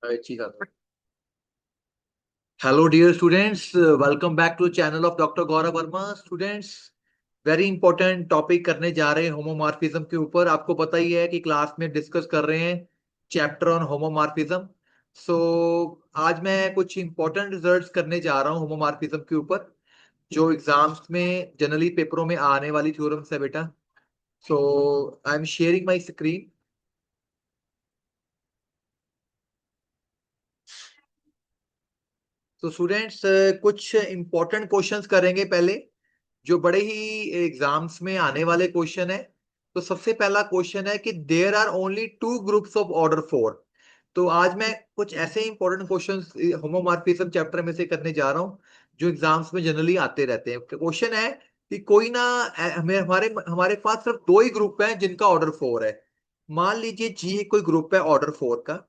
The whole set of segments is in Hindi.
चीज आता है। Hello dear students, welcome back to channel of doctor Gaurav Verma. Students, very important topic करने जा रहे हैं होमोमॉर्फिज्म के ऊपर। आपको पता ही है कि क्लास में डिस्कस कर रहे हैं चैप्टर ऑन होमोमॉर्फिज्म। सो आज मैं कुछ इंपॉर्टेंट रिजल्ट्स करने जा रहा हूँ होमोमॉर्फिज्म के ऊपर, जो एग्जाम्स में जनरली पेपरों में आने वाली थ्योरम्स है बेटा। So I am sharing my screen. तो स्टूडेंट्स, कुछ इंपॉर्टेंट क्वेश्चंस करेंगे पहले, जो बड़े ही एग्जाम्स में आने वाले क्वेश्चन है। तो सबसे पहला क्वेश्चन है कि there are only two groups of order four. तो आज मैं कुछ ऐसे इंपॉर्टेंट क्वेश्चंस होमोमॉर्फिज्म चैप्टर में से करने जा रहा हूँ, जो एग्जाम्स में जनरली आते रहते हैं। क्वेश्चन है कि कोई ना, हमें हमारे हमारे पास सिर्फ दो ही ग्रुप हैं जिनका ऑर्डर फोर है। मान लीजिए जी कोई ग्रुप है ऑर्डर फोर का।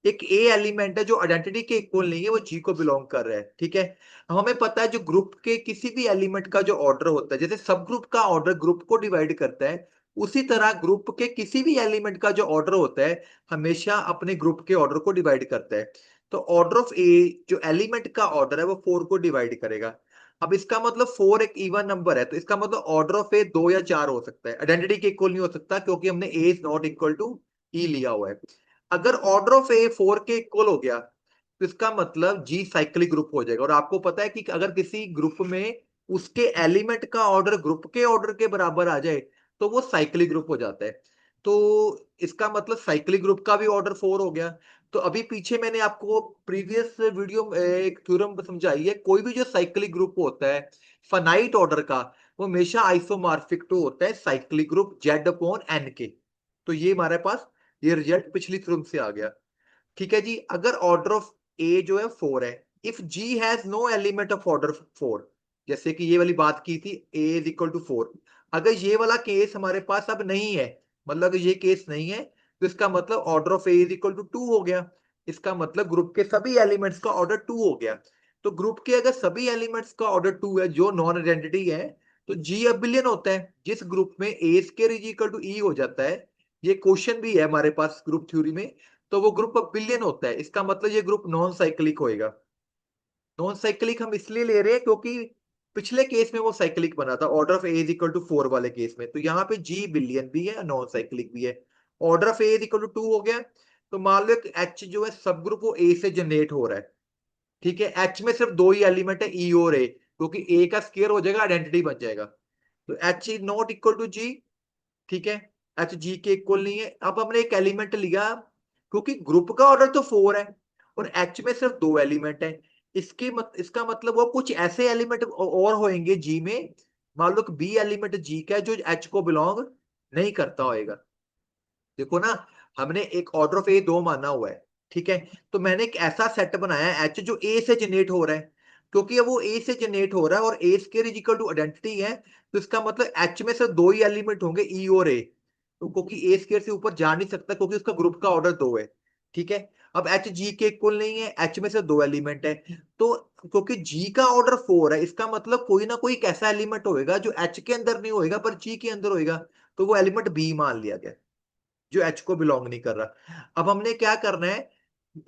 एक ए एलिमेंट है जो आइडेंटिटी के इक्वल नहीं है, वो जी को बिलोंग कर रहा है। ठीक है। हमें पता है जो ग्रुप के किसी भी एलिमेंट का जो ऑर्डर होता है, जैसे सब ग्रुप का ऑर्डर ग्रुप को डिवाइड करता है, उसी तरह ग्रुप के किसी भी एलिमेंट का जो ऑर्डर होता है हमेशा अपने ग्रुप के ऑर्डर को डिवाइड करता है। तो ऑर्डर ऑफ ए, जो एलिमेंट का ऑर्डर है, वो फोर को डिवाइड करेगा। अब इसका मतलब फोर एक इवन नंबर है, तो इसका मतलब ऑर्डर ऑफ ए दो या चार हो सकता है, आइडेंटिटी के इक्वल नहीं हो सकता, क्योंकि हमने ए इज नॉट इक्वल टू ई लिया हुआ है। अगर ऑर्डर ऑफ ए फोर के इक्वल हो गया, तो इसका मतलब जी साइक्लिक ग्रुप हो जाएगा। और आपको पता है कि अगर किसी ग्रुप में उसके एलिमेंट का ऑर्डर ग्रुप के ऑर्डर के बराबर आ जाए, तो वो साइक्लिक ग्रुप हो जाता है। तो इसका मतलब साइक्लिक ग्रुप का भी ऑर्डर फोर हो गया। तो अभी पीछे मैंने आपको प्रीवियस वीडियो में एक थ्योरम समझाई है, कोई भी जो साइक्लिक ग्रुप होता है फाइनाइट ऑर्डर का, वो हमेशा आइसोमॉर्फिक टू होता है cyclic group Z upon N के। तो ये हमारे पास ये रिजल्ट पिछली थ्योरम से आ गया। ठीक है जी। अगर ऑर्डर ऑफ ए जो है फोर है, if G has no element of order four, जैसे कि ये वाली बात की थी A is equal to four, अगर ये वाला केस हमारे पास अब नहीं है, मतलब ये केस नहीं है, तो इसका मतलब order of A is equal to two हो गया। इसका मतलब ग्रुप के सभी एलिमेंट्स का ऑर्डर टू हो गया। तो ग्रुप के अगर सभी एलिमेंट्स का ऑर्डर टू है जो नॉन आइडेंटिटी है, तो जी अबिलियन होता है। जिस ग्रुप में ए स्क्वायर इज इक्वल टू ई हो जाता है, ये क्वेश्चन भी है हमारे पास ग्रुप थ्योरी में, तो वो ग्रुप ऑफ बिलियन होता है। इसका मतलब ये ग्रुप नॉन साइक्लिक होएगा। नॉन साइक्लिक हम इसलिए ले रहे हैं क्योंकि पिछले केस में वो साइक्लिक बना था, order of A is equal to four वाले केस में। तो यहाँ पे जी बिलियन भी है, नॉन साइक्लिक भी है। Order of A is equal to two हो गया। तो मान लो एच जो है सब ग्रुप वो ए से जनरेट हो रहा है। ठीक है। एच में सिर्फ दो ही एलिमेंट है, ई और ए, क्योंकि ए का स्केयर हो जाएगा, आइडेंटिटी बन जाएगा। तो H is not equal to G. ठीक है। एच जी के इक्वल नहीं है। अब हमने एक एलिमेंट लिया, क्योंकि ग्रुप का ऑर्डर तो फोर है और एच में सिर्फ दो एलिमेंट है। इसका मतलब वो कुछ ऐसे एलिमेंट और होंगे जी में, मान लो कि बी एलिमेंट जी का है जो एच को बिलोंग नहीं करता होएगा। देखो ना, हमने एक ऑर्डर ऑफ ए दो माना हुआ है। ठीक है। तो मैंने एक ऐसा सेट बनाया है एच जो ए से जनरेट हो रहा है, क्योंकि अब वो ए से जनरेट हो रहा है और A square is equal to identity है। तो इसका मतलब एच में से दो ही एलिमेंट होंगे, ई और ए। तो क्योंकि ए स्क्वायर से ऊपर जा नहीं सकता, क्योंकि उसका ग्रुप का ऑर्डर दो है। ठीक है। अब एच जी के इक्वल नहीं है, एच में से दो एलिमेंट है। तो क्योंकि जी का ऑर्डर फोर है, इसका मतलब कोई ना कोई एक ऐसा एलिमेंट होएगा जो एच के अंदर नहीं होएगा पर जी के अंदर होएगा। तो वो एलिमेंट बी मान लिया गया, जो एच को बिलोंग नहीं कर रहा। अब हमने क्या करना है,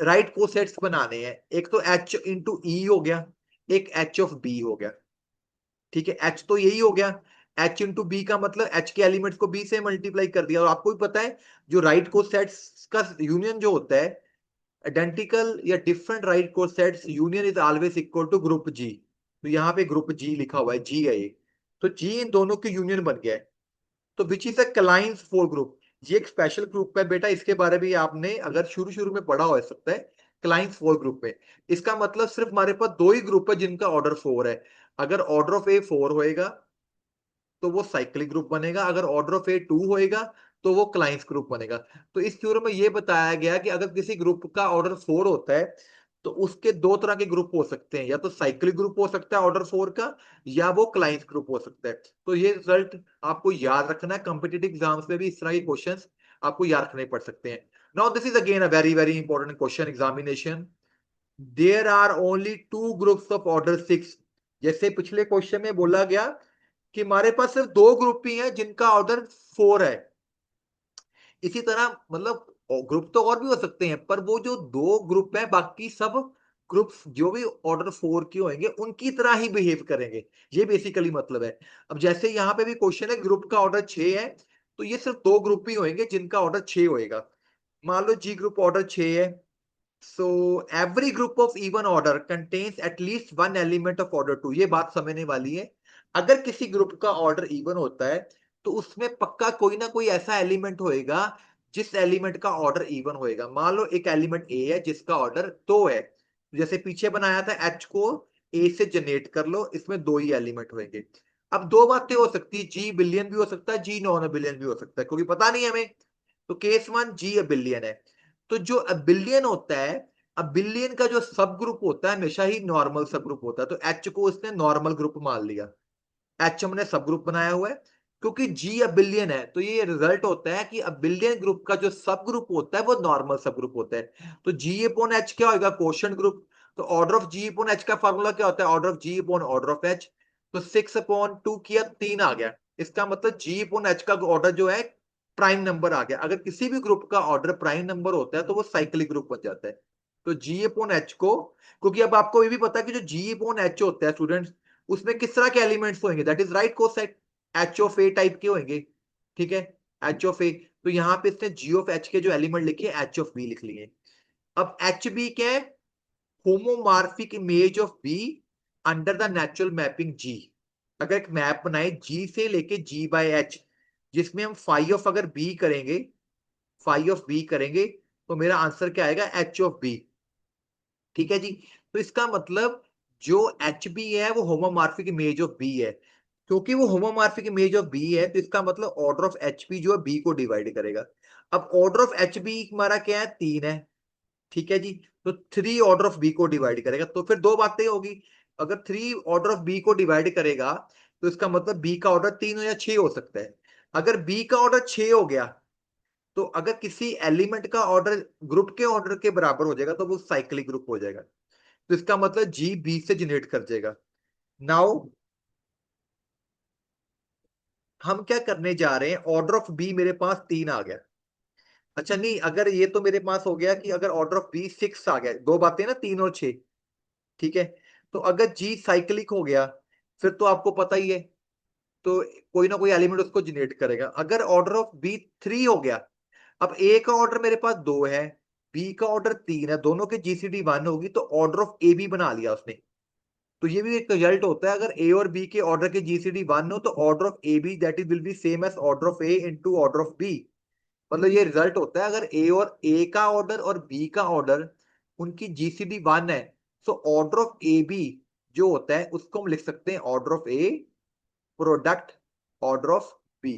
राइट को सेट्स बनाने हैं। एक तो एच इंटू ई हो गया, एक एच ऑफ बी हो गया। ठीक है। एच तो यही हो गया। एच इंटू बी का मतलब एच के एलिमेंट्स को बी से मल्टीप्लाई कर दिया। और आपको भी पता है जो राइट को सेट्स का यूनियन जो होता है, आइडेंटिकल या डिफरेंट राइट को sets union is always equal to group G. तो यहाँ पे ग्रुप जी लिखा हुआ है, जी है ये। तो जी इन दोनों के यूनियन बन गया है। तो which is a clans four group. ये एक स्पेशल ग्रुप है बेटा, इसके बारे में आपने अगर शुरू शुरू में पढ़ा हो सकता है, क्लाइंस फोर ग्रुप में। इसका मतलब सिर्फ हमारे पास दो ही ग्रुप है जिनका ऑर्डर फोर है। अगर ऑर्डर ऑफ ए फोर होएगा तो वो साइक्लिक ग्रुप बनेगा, अगर ऑर्डर ऑफ ए टू होएगा तो वो क्लाइंस ग्रुप बनेगा। तो इस थ्योरम में ये बताया गया कि अगर किसी ग्रुप का ऑर्डर फोर होता है, तो उसके दो तरह के ग्रुप हो सकते हैं, या तो साइक्लिक ग्रुप हो सकता है ऑर्डर फोर का, या वो क्लाइंस ग्रुप हो सकता है। तो ये रिजल्ट आपको याद रखना है, कॉम्पिटिटिव एग्जाम्स में भी इस तरह के क्वेश्चंस आपको याद रखने पड़ सकते हैं। Now this is again a very very important question examination. There are only two groups of order six. जैसे पिछले क्वेश्चन में बोला गया कि हमारे पास सिर्फ दो ग्रुप ही हैं जिनका ऑर्डर फोर है, इसी तरह मतलब और ग्रुप तो और भी हो सकते हैं, पर वो जो दो ग्रुप है बाकी सब ग्रुप्स जो भी ऑर्डर 4 के होंगे उनकी तरह ही बिहेव करेंगे, ये बेसिकली मतलब है। अब जैसे यहाँ पे भी क्वेश्चन है ग्रुप का ऑर्डर 6 है, तो ये सिर्फ दो ग्रुप ही होंगे जिनका ऑर्डर 6 होएगा। मान लो जी ग्रुप ऑर्डर 6 है, so every group of even order contains at least one element of order 2। ये बात समझने वाली है। अगर किसी ग्रुप का ऑर्डर इवन होता है तो उसमें पक्का कोई ना कोई ऐसा एलिमेंट होएगा जिस एलिमेंट का ऑर्डर इवन होएगा। मान लो एक एलिमेंट ए है जिसका ऑर्डर 2 है, जैसे पीछे बनाया था एच को ए से जनरेट कर लो, इसमें दो ही एलिमेंट होंगे। अब दो बातें हो सकती है, जी बिलियन भी हो सकता है, जी नॉन बिलियन भी हो सकता है, क्योंकि पता नहीं हमें। तो केस वन जी बिलियन है। तो जो अबिलियन होता है, अबिलियन का जो सब ग्रुप होता है हमेशा ही नॉर्मल सब ग्रुप होता है, तो एच को इसने नॉर्मल ग्रुप मान लिया। एच हमने सब ग्रुप बनाया हुआ है, क्योंकि जी अबिलियन है तो ये रिजल्ट होता है कि अबिलियन ग्रुप का जो सब ग्रुप होता है वो नॉर्मल सब ग्रुप होता है। तो जी अपॉन एच क्या होगा, क्वोशंट ग्रुप। तो order of G upon H का फॉर्मूला क्या होता है, order of G upon order of H. तो 6/2 किया 3 आ गया, इसका मतलब जी अपॉन एच का ऑर्डर जो है प्राइम नंबर आ गया। अगर किसी भी ग्रुप का ऑर्डर प्राइम नंबर होता है तो वो साइक्लिक ग्रुप बन जाता है। तो जी अपॉन एच को, क्योंकि अब आपको ये भी पता है कि जो जी अपॉन एच होता है स्टूडेंट्स, उसमें किस तरह के एलिमेंट्स होंगे, that is right coset H of A type के होंगे। ठीक है, एच ऑफ ए। तो यहां पे इसने जी ऑफ एच के जो एलिमेंट लिखे एच ऑफ बी लिख लिए। अब एच बी क्या है, homomorphic image of B under the natural mapping G. अगर एक मैप बनाए जी से लेके जी बाय एच, जिसमें हम फाई ऑफ अगर बी करेंगे, फाई ऑफ बी करेंगे, तो मेरा आंसर क्या आएगा, एच ऑफ बी। ठीक है जी। तो इसका मतलब जो एच बी है वो होमोमॉर्फिक इमेज ऑफ बी है। क्योंकि वो होमोमॉर्फिक इमेज ऑफ बी है तो इसका मतलब ऑर्डर ऑफ एच बी जो है बी को डिवाइड करेगा। अब ऑर्डर ऑफ एच बी हमारा क्या है, 3 है। ठीक है जी। तो 3 ऑर्डर ऑफ बी को डिवाइड करेगा, तो फिर दो बातें होगी। अगर 3 ऑर्डर ऑफ बी को डिवाइड करेगा तो इसका मतलब बी का ऑर्डर 3 हो या 6 हो सकता है। अगर बी का ऑर्डर 6 हो गया तो अगर किसी एलिमेंट का ऑर्डर ग्रुप के ऑर्डर के बराबर हो जाएगा तो वो साइक्लिक ग्रुप हो जाएगा। तो इसका मतलब जी बी से जनरेट कर देगा। नाउ हम क्या करने जा रहे हैं, ऑर्डर ऑफ बी मेरे पास 3 आ गया। अच्छा नहीं, अगर ये तो मेरे पास हो गया कि अगर ऑर्डर ऑफ बी 6 आ गया, दो बातें ना 3 और 6। ठीक है। तो अगर जी साइक्लिक हो गया फिर तो आपको पता ही है, तो कोई ना कोई एलिमेंट उसको जनरेट करेगा। अगर ऑर्डर ऑफ बी 3 हो गया, अब ए का ऑर्डर मेरे पास 2 है, बी का ऑर्डर 3 है, दोनों के जीसीडी 1 होगी, तो ऑर्डर ऑफ ए बी बना लिया उसने। तो ये भी एक रिजल्ट होता है, अगर ए और बी के ऑर्डर के जीसीडी 1 हो तो order of A B that is will be same as order of A into order of B. मतलब ये रिजल्ट होता है अगर ए का ऑर्डर और बी का ऑर्डर उनकी जीसीडी 1 है, so order of A B जो होता है उसको हम लिख सकते हैं order of A product order of B.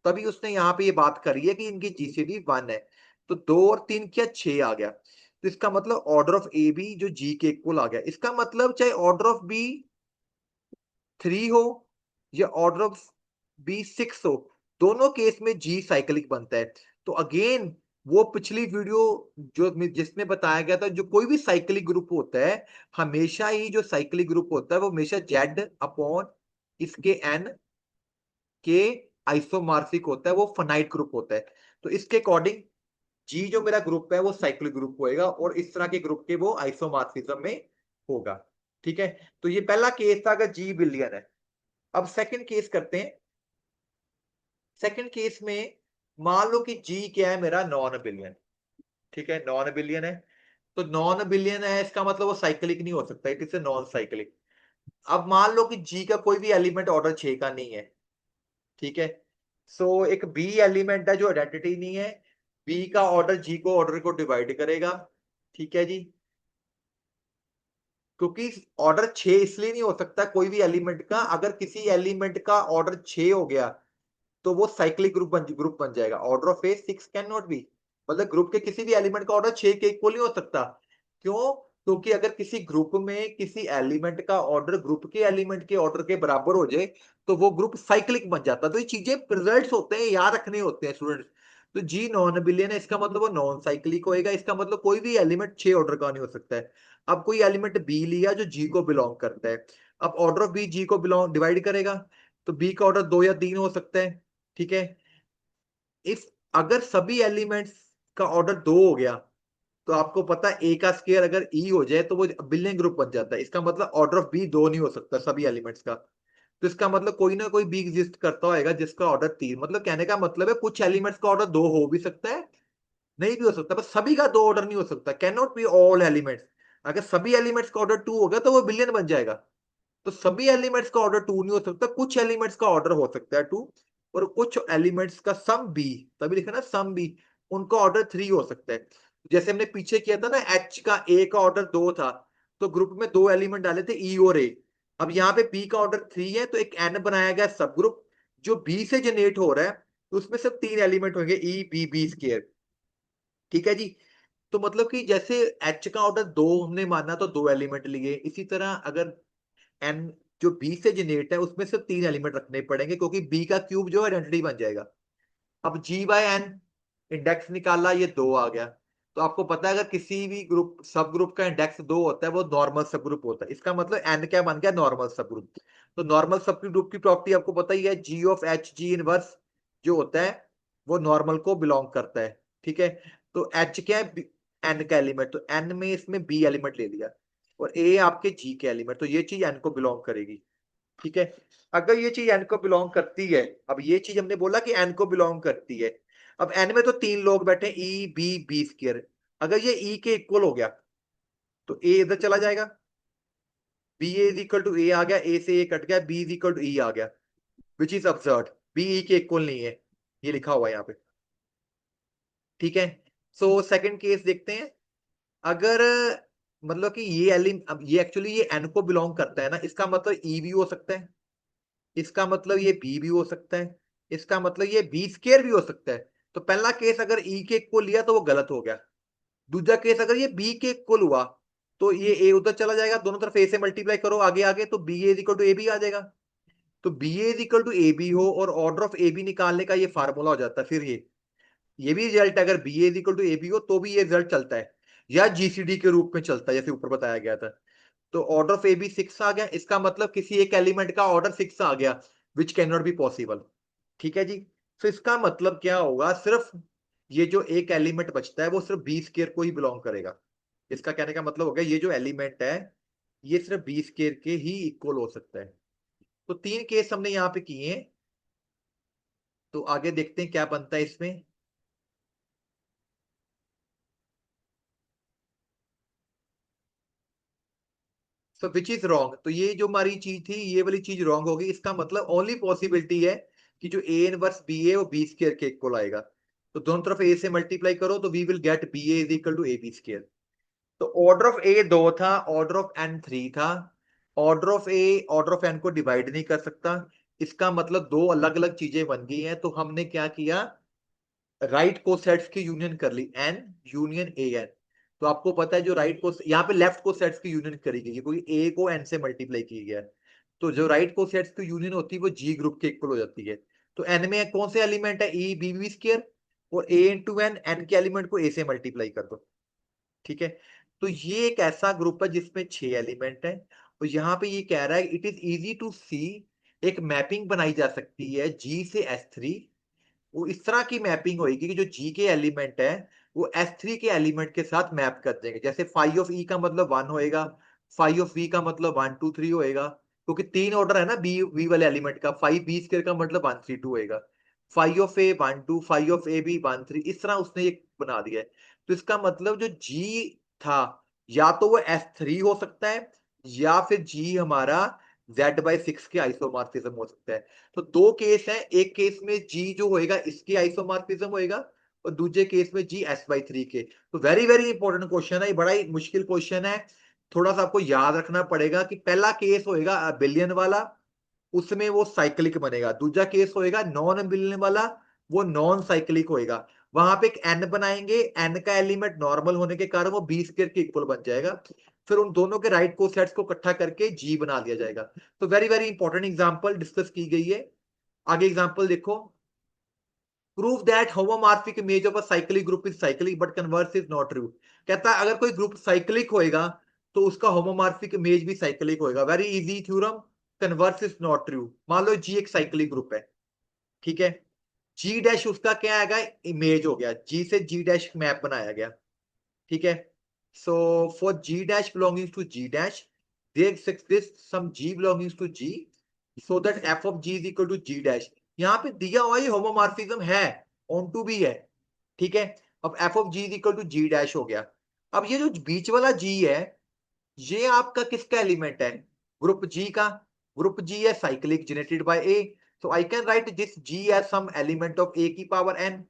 तभी उसने यहां पे ये बात करी है कि इनकी जीसीडी 1 है। तो 2 और 3 क्या 6 आ गया, तो इसका मतलब ऑर्डर ऑफ ए बी जो जी के इक्वल आ गया। इसका मतलब चाहे ऑर्डर ऑफ बी 3 हो या ऑर्डर ऑफ बी 6 हो, दोनों केस में जी साइक्लिक बनता है। तो अगेन वो पिछली वीडियो जो जिसमें बताया गया था, जो कोई भी साइक्लिक ग्रुप होता है, हमेशा ही जो साइक्लिक ग्रुप होता है वो हमेशा जेड अपॉन इसके एन के आइसोमॉर्फिक होता है, वो फाइनाइट ग्रुप होता है। तो इसके अकॉर्डिंग जी जो मेरा ग्रुप है वो साइक्लिक ग्रुप होएगा और इस तरह के ग्रुप के वो आइसोमॉर्फिज्म में होगा। ठीक है। तो ये पहला केस था अगर जी बिलियन है। अब सेकंड केस करते हैं। सेकंड केस में मान लो कि जी क्या है मेरा, नॉन बिलियन। ठीक है, नॉन बिलियन है। तो नॉन बिलियन है इसका मतलब वो साइक्लिक नहीं हो सकता, it is a non cyclic. अब मान लो कि जी का कोई भी एलिमेंट ऑर्डर 6 का नहीं है। ठीक है। सो एक बी एलिमेंट है जो आइडेंटिटी नहीं है, बी का ऑर्डर जी को ऑर्डर को डिवाइड करेगा। ठीक है जी। क्योंकि ऑर्डर 6 इसलिए नहीं हो सकता कोई भी एलिमेंट का, अगर किसी एलिमेंट का ऑर्डर 6 हो गया तो वो साइक्लिक ग्रुप बन जाएगा। Order of A 6 can not be, मतलब ग्रुप के किसी भी एलिमेंट का ऑर्डर 6 के इक्वल नहीं हो सकता। क्यों? क्योंकि अगर किसी ग्रुप में किसी एलिमेंट का ऑर्डर ग्रुप के एलिमेंट के ऑर्डर के बराबर हो जाए तो वो ग्रुप साइक्लिक बन जाता है। तो ये चीजें रिजल्ट्स होते हैं, याद रखने होते हैं स्टूडेंट्स। तो जी नॉन बिलियन है इसका मतलब वो नॉन साइक्लिक होएगा, इसका मतलब कोई भी एलिमेंट 6 ऑर्डर का नहीं हो सकता है। अब कोई एलिमेंट बी लिया जो जी को बिलोंग करता है, अब ऑर्डर ऑफ बी जी को बिलोंग डिवाइड करेगा, तो बी का ऑर्डर 2 या 3 हो सकता है। ठीक है। इफ अगर सभी एलिमेंट्स का ऑर्डर 2 हो गया, तो आपको पता है ए का स्केयर अगर ई हो जाए तो वो बिलियन ग्रुप बन जाता है। इसका मतलब ऑर्डर ऑफ बी 2 नहीं हो सकता सभी एलिमेंट्स का। तो इसका मतलब कोई ना कोई बी एग्जिस्ट करता होगा जिसका ऑर्डर 3, मतलब कहने का मतलब है कुछ एलिमेंट्स का ऑर्डर 2 हो भी सकता है, नहीं भी हो सकता, बस सभी का 2 ऑर्डर नहीं हो सकता, can not be all elements. अगर सभी एलिमेंट्स का ऑर्डर 2 होगा तो वो बिलियन बन जाएगा। तो सभी एलिमेंट्स का ऑर्डर 2 नहीं हो सकता, कुछ एलिमेंट्स का ऑर्डर हो सकता है 2, और कुछ एलिमेंट्स का सम बी, तभी लिखा ना सम बी, उनका ऑर्डर 3 हो सकता है। जैसे हमने पीछे किया था ना, एच का ए का ऑर्डर 2 था, तो ग्रुप में 2 एलिमेंट डाले थे ई और ए। अब यहाँ पे बी का ऑर्डर 3 है, तो एक एन बनाया गया सब ग्रुप जो बी से जनरेट हो रहा है, तो उसमें सिर्फ 3 एलिमेंट होंगे, ई बी बी स्केयर। ठीक है जी। तो मतलब कि जैसे एच का ऑर्डर 2 हमने माना तो 2 एलिमेंट लिए, इसी तरह अगर एन जो बी से जनरेट है उसमें सिर्फ 3 एलिमेंट रखने पड़ेंगे, क्योंकि बी का क्यूब जो आइडेंटिटी बन जाएगा। अब जी बाय एन इंडेक्स निकाला, ये 2 आ गया। तो आपको पता है अगर किसी भी ग्रुप सब ग्रुप का इंडेक्स 2 होता है वो नॉर्मल सब ग्रुप होता है, इसका मतलब एन क्या बन गया, नॉर्मल सब ग्रुप। तो नॉर्मल सब ग्रुप की प्रॉपर्टी आपको पता ही है, जी ऑफ एच जी इनवर्स जो होता है वो नॉर्मल को बिलोंग करता है। ठीक है। तो एच क्या है, एन का एलिमेंट, तो एन में इसमें बी एलिमेंट ले लिया, और ए आपके जी के एलिमेंट, तो ये चीज एन को बिलोंग करेगी। ठीक है। अगर ये चीज एन को बिलोंग करती है, अब ये चीज हमने बोला कि एन को बिलोंग करती है, अब एन में तो 3 लोग बैठे, ई बी बी स्क्र, अगर ये ई के इक्वल हो गया तो ए इधर चला जाएगा, B is equal to A आ गया, ए से ए कट गया, B is equal to E आ गया, which is absurd, B E के इक्वल नहीं है, ये लिखा हुआ है यहाँ पे। ठीक है। सो सेकंड केस देखते हैं। अगर मतलब कि ये एलिम अब ये एक्चुअली ये एन को बिलोंग करता है ना, इसका मतलब ई भी हो सकता है, इसका मतलब ये बी भी हो सकता है, इसका मतलब ये बी स्केयर भी हो सकता है। तो पहला केस अगर ई के इक्वल लिया तो वो गलत हो गया। दूसरा केस अगर ये बी के इक्वल हुआ तो ये ए उधर चला जाएगा, दोनों तरफ ए से मल्टीप्लाई करो आगे आगे, तो B is equal to A B आ जाएगा। तो B is equal to A B हो और ऑर्डर ऑफ ए बी निकालने का ये फार्मूला हो जाता है, फिर ये भी रिजल्ट अगर B is equal to A B हो तो भी ये रिजल्ट चलता है, या जीसीडी के रूप में चलता है जैसे ऊपर बताया गया था। तो ऑर्डर ऑफ ए बी 6 आ गया, इसका मतलब किसी एक एलिमेंट का ऑर्डर 6 आ गया, which can not be possible. ठीक है जी। तो इसका मतलब क्या होगा, सिर्फ ये जो एक एलिमेंट बचता है वो सिर्फ बी स्केयर को ही बिलोंग करेगा। इसका कहने का मतलब हो गया ये जो एलिमेंट है ये सिर्फ बी स्केयर के ही इक्वल हो सकता है। तो 3 केस हमने यहाँ पे किए हैं, तो आगे देखते हैं क्या बनता है इसमें। सो विच इज रॉन्ग, तो ये जो हमारी चीज थी ये वाली चीज रॉन्ग होगी, इसका मतलब ओनली पॉसिबिलिटी है कि जो ए इनवर्स बी है वो बी स्केयर के इक्वल आएगा। तो दोनों तरफ ए से मल्टीप्लाई करो तो we will get B A is equal to A B square. तो ऑर्डर ऑफ ए 2 था, ऑर्डर ऑफ एन 3 था, order of A order of N को डिवाइड नहीं कर सकता, इसका मतलब 2 अलग अलग चीजें बन गई हैं। तो हमने क्या किया, राइट को सेट्स की यूनियन कर ली, एन यूनियन ए एन। तो आपको पता है जो राइट को यहाँ पे लेफ्ट को सेट्स की यूनियन करी गई है क्योंकि ए को एन से मल्टीप्लाई की गया है। तो जो राइट को सेट्स की यूनियन होती है वो जी ग्रुप के इक्वल हो जाती है। तो एन में कौन से एलिमेंट है, ई बी बी स्क्र, और ए इंटू एन, एन के एलिमेंट को ए से मल्टीप्लाई कर दो। ठीक है। तो ये एक ऐसा ग्रुप है जिसमें 6 एलिमेंट है, और यहाँ पे ये कह रहा है इट इज इजी टू सी, एक मैपिंग बनाई जा सकती है जी से S3। वो इस तरह की मैपिंग होगी कि जो जी के एलिमेंट है वो S3 के एलिमेंट के साथ मैप कर देंगे, जैसे फाइव ऑफ ई का मतलब 1 होएगा, फाइव ऑफ वी का मतलब 1 2 3 होएगा, क्योंकि 3 ऑर्डर है ना बी वी वाले एलिमेंट का, फाइव बी स्क्वायर का मतलब 1 3 2 होएगा, five of A 1 2, five of A B 1 3, इस तरह उसने ये बना दिया है। तो इसका मतलब जो जी था या तो वो S3 हो सकता है, या फिर जी हमारा Z/6 के आइसोमॉर्फिज्म हो सकता है। तो 2 केस है, एक केस में जी जो होएगा इसके आइसोमॉर्फिज्म होएगा, और दूसरे केस में जी S/3 के। तो वेरी वेरी इंपॉर्टेंट क्वेश्चन है, ये बड़ा ही मुश्किल क्वेश्चन है, थोड़ा सा आपको याद रखना पड़ेगा कि पहला केस होएगा अबिलियन वाला, उसमें वो साइक्लिक बनेगा, दूसरा केस होएगा नॉन अबिलियन वाला, वो नॉन साइक्लिक होएगा। वहां पे एक एन बनाएंगे, एन का एलिमेंट नॉर्मल होने के कारण वो बी स्क्वायर के इक्वल बन जाएगा, फिर उन दोनों के राइट कोसेट्स को इकट्ठा करके जी बना दिया जाएगा। तो very very important example discuss की गई है। आगे एग्जांपल देखो, prove that homomorphic image of a cyclic group is cyclic but converse is not true. कहता है अगर कोई ग्रुप साइक्लिक होएगा तो उसका होमोमॉर्फिक इमेज भी साइक्लिक होएगा, very easy theorem, converse is not true. मान लो जी एक साइक्लिक ग्रुप है, ठीक है, जी डैश उसका क्या आएगा, इमेज हो गया, जी से जी डैश मैप बनाया गया, ठीक है। So for G dash belonging to G dash there exist some G belonging to G, so that F of G is equal to G dash. यहाँ पे दिया हुआ ये होमोमॉर्फिज्म है, ऑन टू भी है, ठीक है। अब F of G is equal to G dash हो गया। अब ये जो बीच वाला जी है, ये आपका किसका एलिमेंट है, ग्रुप जी का। ग्रुप जी है cyclic generated by A, so I can write this G as some element of A की पावर एन,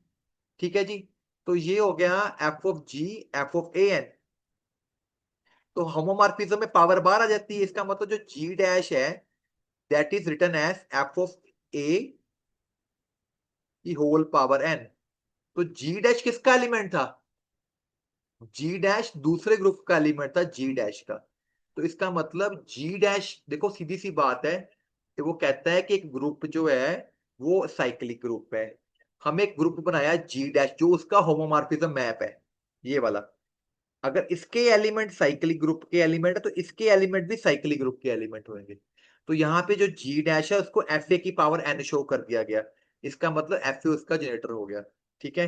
ठीक है जी। तो ये हो गया F of G F of A N. तो होमोमॉर्फिज्म में पावर बार आ जाती है, इसका मतलब जो जी डैश है that is written as F of A की होल पावर एन। तो जी डैश किसका एलिमेंट था, जी डैश दूसरे ग्रुप का एलिमेंट था जी डैश का। तो इसका मतलब जी डैश, देखो सीधी सी बात है कि वो कहता है कि एक ग्रुप जो है वो साइक्लिक ग्रुप है। हम एक ग्रुप बनाया जी डैश जो उसका होमोमॉर्फिज्म मैप है, ये वाला। अगर इसके एलिमेंट साइक्लिक ग्रुप के एलिमेंट है तो इसके एलिमेंट भी साइक्लिक ग्रुप के एलिमेंट होंगे। तो यहाँ पे जो जी डैश है उसको एफ ए की पावर एन शो कर दिया गया, इसका मतलब एफ ए उसका जनरेटर हो गया, ठीक है।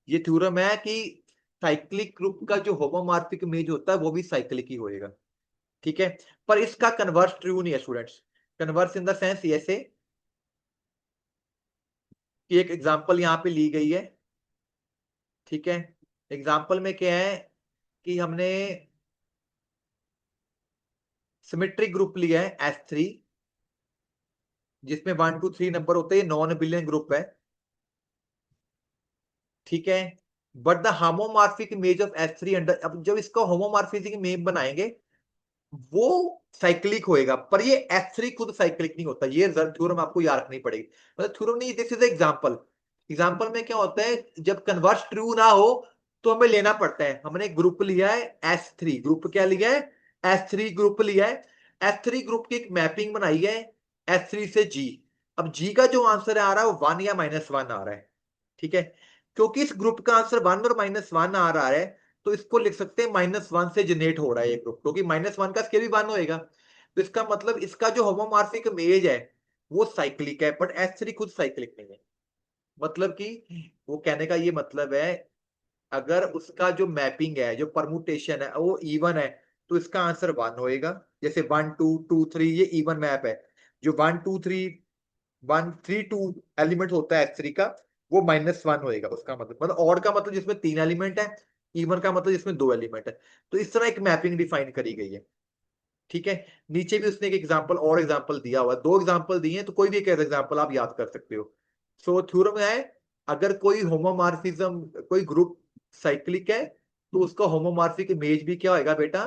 ये थ्योरम है कि साइक्लिक ग्रुप का जो होमोमॉर्फिक इमेज होता है वो भी साइक्लिक ही होएगा, ठीक है। पर इसका कन्वर्स ट्रू नहीं है students. Converse in the sense ऐसे कि एक एग्जांपल यहाँ पे ली गई है, ठीक है। एग्जांपल में क्या है कि हमने सिमेट्रिक ग्रुप लिया है S3, जिसमें 1 2 3 नंबर होते हैं, नॉन बिलियन ग्रुप है, ठीक है। But the homomorphic image of S3 under, अब जब इसका होमोमॉर्फिक इमेज बनाएंगे वो साइक्लिक होएगा, पर ये S3 खुद साइक्लिक नहीं होता, ये थ्योरम आपको याद रखनी पड़ेगी। मतलब थ्योरम नहीं, दिस इज एग्जांपल। एग्जांपल में क्या होता है, जब कन्वर्स ट्रू ना हो तो हमें लेना पड़ता है। हमने ग्रुप लिया है S3, ग्रुप क्या लिया है, S3 ग्रुप लिया है। S3 ग्रुप की एक मैपिंग बनाई है S3 से G। अब G का जो आंसर आ रहा है वो 1 या -1 आ रहा है, ठीक है। क्योंकि इस ग्रुप का आंसर 1 और -1 आ रहा है, तो इसको लिख सकते हैं -1 से जनरेट हो रहा है ये ग्रुप, क्योंकि -1 का स्केल भी 1 होएगा। तो इसका मतलब इसका जो होमोमॉर्फिक इमेज है वो साइक्लिक है, बट S3 खुद साइक्लिक नहीं है। मतलब कि वो कहने का ये मतलब है, अगर उसका जो मैपिंग है, जो परमुटेशन है वो इवन है, तो इसका आंसर 1 होएगा। जैसे 1 2 2 3 ये इवन मैप है, जो 1 2 3 1 3 2 एलिमेंट होता है S3 का, वो -1 होएगा उसका मतलब ऑड का मतलब जिसमें 3 एलिमेंट है, इवन का मतलब जिसमें 2 एलिमेंट है। तो इस तरह एक मैपिंग डिफाइन करी गई है, ठीक है। नीचे भी उसने एक एग्जांपल और एग्जांपल दिया हुआ है, 2 एग्जांपल दिए हैं, तो कोई भी एक एग्जांपल आप याद कर सकते हो। सो थ्योरम है, अगर कोई होमोमॉर्फिज्म, कोई ग्रुप साइक्लिक है, तो उसका होमोमॉर्फिक इमेज भी क्या होएगा बेटा,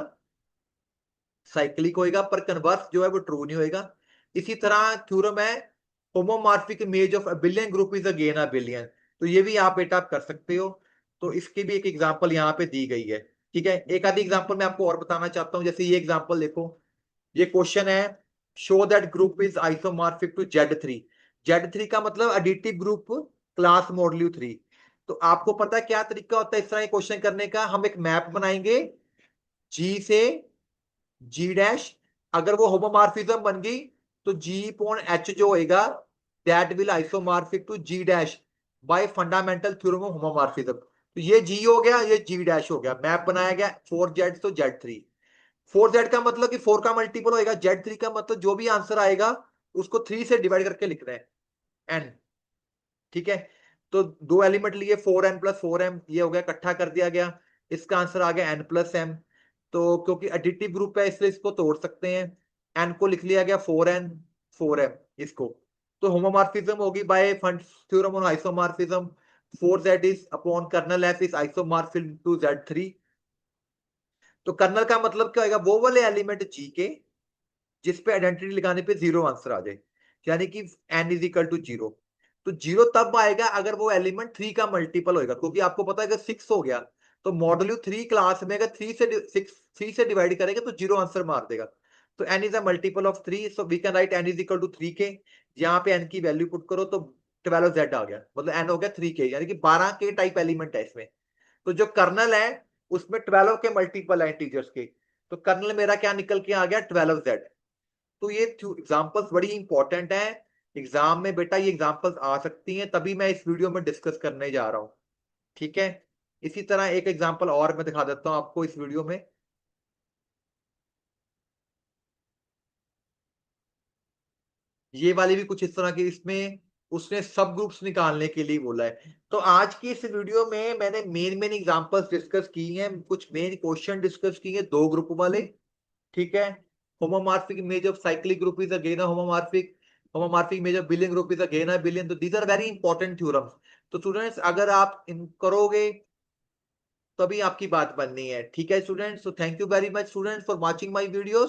साइक्लिक होएगा, पर कन्वर्स जो है वो ट्रू नहीं होएगा। इसी तरह थ्योरम है, homomorphic image of a billion group is again a billion. तो ये भी आप बेटा कर सकते हो। तो इसकी भी एक एग्जांपल यहाँ पे दी गई है, ठीक है। एक आधी एग्जांपल मैं आपको और बताना चाहता हूँ, जैसे ये एग्जांपल देखो। ये क्वेश्चन है, show that group is isomorphic to Z3। Z3 का मतलब एडिटिव ग्रुप क्लास मॉडल्यू 3। तो आपको पता है क्या तरीका होता है इस तरह क्वेश्चन करने का, हम एक मैप बनाएंगे जी से जी डैश। अगर वो होमोमॉर्फिज्म बन गई तो जी अपॉन एच जो होएगा that will isomorphic to G dash by fundamental theorem of homomorphism. तो ये जी हो गया, ये जी डैश हो गया, मैप बनाया गया 4Z तो Z3। 4Z का मतलब कि 4 का मल्टीपल होएगा, Z3 का मतलब जो भी आंसर आएगा उसको 3 से डिवाइड करके लिखना है, एन, ठीक है। तो 2 एलिमेंट लिए 4n + 4m, ये हो गया, इकट्ठा कर दिया गया, इसका आंसर आ गया n + m। तो क्योंकि एडिटिव ग्रुप है इसलिए इसको तोड़ सकते हैं, n को लिख लिया गया 4n 4m इसको। तो होमोमॉर्फिज्म होगी by theorem on isomorphism, 4Z is upon kernel f is isomorphism to Z3। तो कर्नल का मतलब क्या होगा, वो वाले एलिमेंट जी के जिस पे आइडेंटिटी लगाने पे 0 आंसर आ जाए, यानी कि n इज इक्वल टू 0। तो 0 तब आएगा अगर वो एलिमेंट 3 का मल्टीपल होगा, क्योंकि आपको पता है अगर 6 हो गया तो मॉडल्यू 3 क्लास में अगर 3 से डिवाइड करेगा तो 0 आंसर मार देगा। तो n is a multiple of 3, so we can write n is equal to 3k। यहाँ पे n की वैल्यू पुट करो तो 12Z आ गया, मतलब n हो गया 3k, यानी कि 12k टाइप एलिमेंट है इसमें। तो जो कर्नल है उसमें 12 के मल्टीपल है इंटीजर्स के, तो कर्नल मेरा क्या निकल के आ गया, 12Z। तो ये एग्जांपल्स बड़ी इंपॉर्टेंट है एग्जाम में बेटा ये एग्जांपल्स आ सकती हैं, तभी मैं इस वीडियो में डिस्कस करने जा रहा हूं। ठीक है, इसी तरह एक एग्जांपल और मैं दिखा देता हूं आपको इस वीडियो में। ये वाली भी कुछ इस तरह की, इसमें उसने सब ग्रुप्स निकालने के लिए बोला है। तो आज की इस वीडियो में मैंने मेन मेन एग्जांपल्स डिस्कस की हैं, कुछ मेन क्वेश्चन डिस्कस किए दो ग्रुप वाले। ठीक है, homomorphic image of cyclic group is again a homomorphic image of billion group is again a billion। तो these are very important theorems। तो स्टूडेंट्स अगर आप इन करोगे तभी आपकी बात बननी है। ठीक है students, so thank you very much students for watching my videos।